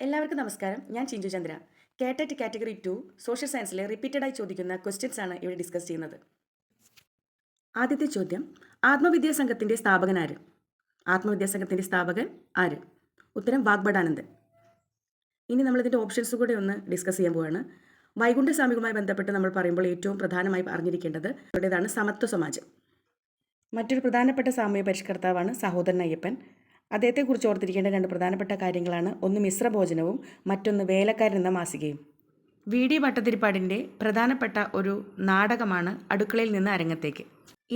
എല്ലാവർക്കും നമസ്കാരം. ഞാൻ ചിഞ്ചു ചന്ദ്ര. കേട്ടറ്റ് കാറ്റഗറി 2 സോഷ്യൽ സയൻസിലെ റിപ്പീറ്റഡായി ചോദിക്കുന്ന ക്വസ്റ്റ്യൻസ് ആണ് ഇവിടെ ഡിസ്കസ് ചെയ്യുന്നത്. ആദ്യത്തെ ചോദ്യം, ആത്മവിദ്യാസംഘത്തിൻ്റെ സ്ഥാപകൻ ആര്? ആത്മവിദ്യാസംഘത്തിൻ്റെ സ്ഥാപകൻ ആര്? ഉത്തരം വാഗ്ഭടാനന്ദൻ. ഇനി നമ്മളിതിൻ്റെ ഓപ്ഷൻസ് കൂടെ ഒന്ന് ഡിസ്കസ് ചെയ്യാൻ പോവുകയാണ്. വൈകുണ്ഠസ്വാമിയുമായി ബന്ധപ്പെട്ട് നമ്മൾ പറയുമ്പോൾ ഏറ്റവും പ്രധാനമായി അറിഞ്ഞിരിക്കേണ്ടത് ഇവിടേതാണ് സമത്വ സമാജം. മറ്റൊരു പ്രധാനപ്പെട്ട സാമൂഹ്യ പരിഷ്കർത്താവാണ് സഹോദരൻ അയ്യപ്പൻ. അദ്ദേഹത്തെക്കുറിച്ച് ഓർത്തിരിക്കേണ്ട രണ്ട് പ്രധാനപ്പെട്ട കാര്യങ്ങളാണ്, ഒന്ന് മിശ്രഭോജനവും മറ്റൊന്ന് വേലക്കാരൻ എന്ന മാസികയും. വി ഡി ഭട്ടതിരിപ്പാടിൻ്റെ പ്രധാനപ്പെട്ട ഒരു നാടകമാണ് അടുക്കളയിൽ നിന്ന് അരങ്ങത്തേക്ക്.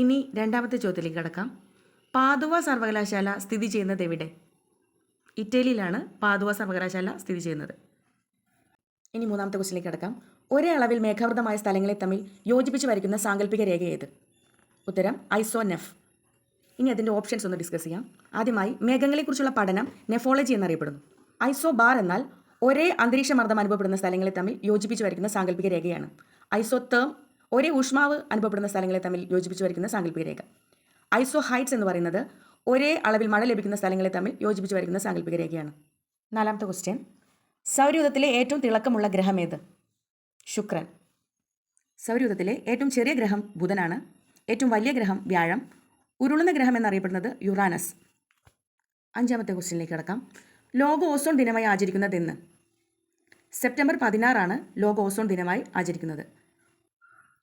ഇനി രണ്ടാമത്തെ ചോദ്യത്തിലേക്ക് കടക്കാം. പാദുവ സർവകലാശാല സ്ഥിതി ചെയ്യുന്നത് എവിടെ? ഇറ്റലിയിലാണ് പാദുവ സർവകലാശാല സ്ഥിതി ചെയ്യുന്നത്. ഇനി മൂന്നാമത്തെ ക്വസ്റ്റിലേക്ക് കടക്കാം. ഒരേ അളവിൽ മേഘാവൃതമായ സ്ഥലങ്ങളെ തമ്മിൽ യോജിപ്പിച്ച് വരയ്ക്കുന്ന സാങ്കല്പിക രേഖ ഏത്? ഉത്തരം ഐസോനെഫ്. ഇനി അതിൻ്റെ ഓപ്ഷൻസ് ഒന്ന് ഡിസ്കസ് ചെയ്യാം. ആദ്യമായി, മേഘങ്ങളെക്കുറിച്ചുള്ള പഠനം നെഫോളജി എന്നറിയപ്പെടുന്നു. ഐസോ ബാർ എന്നാൽ ഒരേ അന്തരീക്ഷ മർദ്ദം അനുഭവപ്പെടുന്ന സ്ഥലങ്ങളെ തമ്മിൽ യോജിപ്പിച്ച് വരയ്ക്കുന്ന സാങ്കല്പിക രേഖയാണ്. ഐസോ തേം ഒരേ ഊഷ്മാവ് അനുഭവപ്പെടുന്ന സ്ഥലങ്ങളെ തമ്മിൽ യോജിപ്പിച്ച് വരയ്ക്കുന്ന സാങ്കല്പിക രേഖ. ഐസോ ഹൈറ്റ്സ് എന്ന് പറയുന്നത് ഒരേ അളവിൽ മഴ ലഭിക്കുന്ന സ്ഥലങ്ങളെ തമ്മിൽ യോജിപ്പിച്ച് വരയ്ക്കുന്ന സാങ്കല്പിക രേഖയാണ്. നാലാമത്തെ ക്വസ്റ്റ്യൻ, സൗരയൂഥത്തിലെ ഏറ്റവും തിളക്കമുള്ള ഗ്രഹം ഏത്? ശുക്രൻ. സൗരയൂഥത്തിലെ ഏറ്റവും ചെറിയ ഗ്രഹം ബുധനാണ്. ഏറ്റവും വലിയ ഗ്രഹം വ്യാഴം. ഉരുളുന്ന ഗ്രഹം എന്നറിയപ്പെടുന്നത് യുറാനസ്. അഞ്ചാമത്തെ ക്വസ്റ്റ്യനിലേക്ക് കടക്കാം. ലോക ഓസോൺ ദിനമായി ആചരിക്കുന്നത് എന്ന്? സെപ്റ്റംബർ 16 ലോക ഓസോൺ ദിനമായി ആചരിക്കുന്നത്.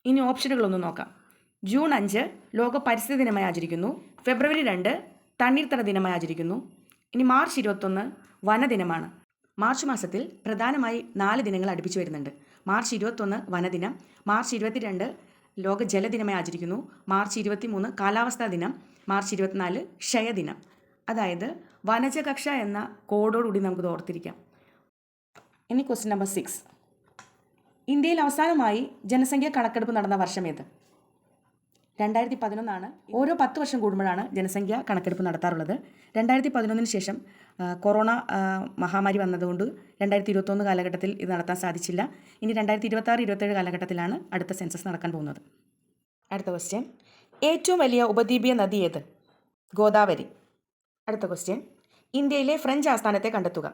ഇനി ഓപ്ഷനുകളൊന്ന് നോക്കാം. ജൂൺ 5 ലോക പരിസ്ഥിതി ദിനമായി ആചരിക്കുന്നു. ഫെബ്രുവരി 2 തണ്ണീർത്തട ദിനമായി ആചരിക്കുന്നു. ഇനി മാർച്ച് 21 വനദിനമാണ്. മാർച്ച് മാസത്തിൽ പ്രധാനമായി 4 ദിനങ്ങൾ അടുപ്പിച്ച് വരുന്നുണ്ട്. മാർച്ച് 21 വനദിനം, മാർച്ച് 22 ലോക ജലദിനമായി ആചരിക്കുന്നു, മാർച്ച് 23 കാലാവസ്ഥാ ദിനം, മാർച്ച് 24 ക്ഷയദിനം. അതായത് വനജകക്ഷ എന്ന കോഡോടുകൂടി നമുക്കിത് ഓർത്തിരിക്കാം. ഇനി ക്വസ്റ്റ്യൻ നമ്പർ 6, ഇന്ത്യയിൽ അവസാനമായി ജനസംഖ്യ കണക്കെടുപ്പ് നടന്ന വർഷം ഏത്? 2011. ഓരോ 10 വർഷം കൂടുമ്പോഴാണ് ജനസംഖ്യ കണക്കെടുപ്പ് നടത്താറുള്ളത്. 2011 ശേഷം കൊറോണ മഹാമാരി വന്നതുകൊണ്ട് 2021 കാലഘട്ടത്തിൽ ഇത് നടത്താൻ സാധിച്ചില്ല. ഇനി 2026-27 കാലഘട്ടത്തിലാണ് അടുത്ത സെൻസസ് നടക്കാൻ പോകുന്നത്. അടുത്ത ക്വസ്റ്റ്യൻ, ഏറ്റവും വലിയ ഉപദ്വീപീയ നദി ഏത്? ഗോദാവരി. അടുത്ത ക്വസ്റ്റ്യൻ, ഇന്ത്യയിലെ ഫ്രഞ്ച് ആസ്ഥാനത്തെ കണ്ടെത്തുക.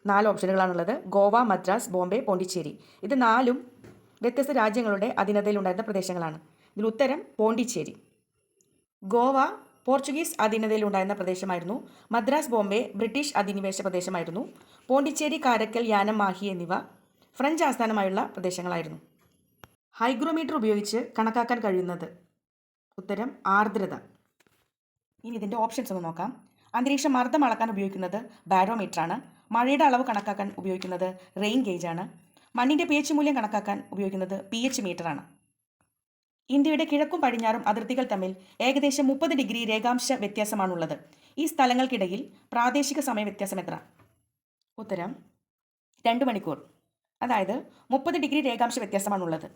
4 ഓപ്ഷനുകളാണുള്ളത്. ഗോവ, മദ്രാസ്, ബോംബെ, പോണ്ടിച്ചേരി. ഇത് 4ഉം വ്യത്യസ്ത രാജ്യങ്ങളുടെ അധീനതയിലുണ്ടായിരുന്ന പ്രദേശങ്ങളാണ്. ഇതിൽ ഉത്തരം പോണ്ടിച്ചേരി. ഗോവ പോർച്ചുഗീസ് അധീനതയിലുണ്ടായിരുന്ന പ്രദേശമായിരുന്നു. മദ്രാസ്, ബോംബെ ബ്രിട്ടീഷ് അധിനിവേശ പ്രദേശമായിരുന്നു. പോണ്ടിച്ചേരി, കാരക്കൽ, യാനം, മാഹി എന്നിവ ഫ്രഞ്ച് ആസ്ഥാനമായുള്ള പ്രദേശങ്ങളായിരുന്നു. ഹൈഗ്രോമീറ്റർ ഉപയോഗിച്ച് കണക്കാക്കാൻ കഴിയുന്നത്? ഉത്തരം ആർദ്രത. ഇനി ഇതിൻ്റെ ഓപ്ഷൻസ് ഒന്ന് നോക്കാം. അന്തരീക്ഷ മർദ്ദം അളക്കാൻ ഉപയോഗിക്കുന്നത് ബാരോമീറ്ററാണ്. മഴയുടെ അളവ് കണക്കാക്കാൻ ഉപയോഗിക്കുന്നത് റെയിൻ ഗേജാണ്. മണ്ണിൻ്റെ pH മൂല്യം കണക്കാക്കാൻ ഉപയോഗിക്കുന്നത് pH മീറ്ററാണ്. ഇന്ത്യയുടെ കിഴക്കും പടിഞ്ഞാറും അതിർത്തികൾ തമ്മിൽ ഏകദേശം 30 ഡിഗ്രി രേഖാംശ വ്യത്യാസമാണുള്ളത്. ഈ സ്ഥലങ്ങൾക്കിടയിൽ പ്രാദേശിക സമയ വ്യത്യാസം എത്ര? ഉത്തരം 2 മണിക്കൂർ. അതായത് 30 ഡിഗ്രി രേഖാംശ വ്യത്യാസമാണുള്ളത്.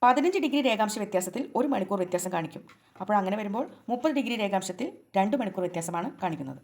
15 ഡിഗ്രി രേഖാംശ വ്യത്യാസത്തിൽ 1 മണിക്കൂർ വ്യത്യാസം കാണിക്കും. അപ്പോൾ അങ്ങനെ വരുമ്പോൾ 30 ഡിഗ്രി രേഖാംശത്തിൽ 2 മണിക്കൂർ വ്യത്യാസമാണ് കാണിക്കുന്നത്.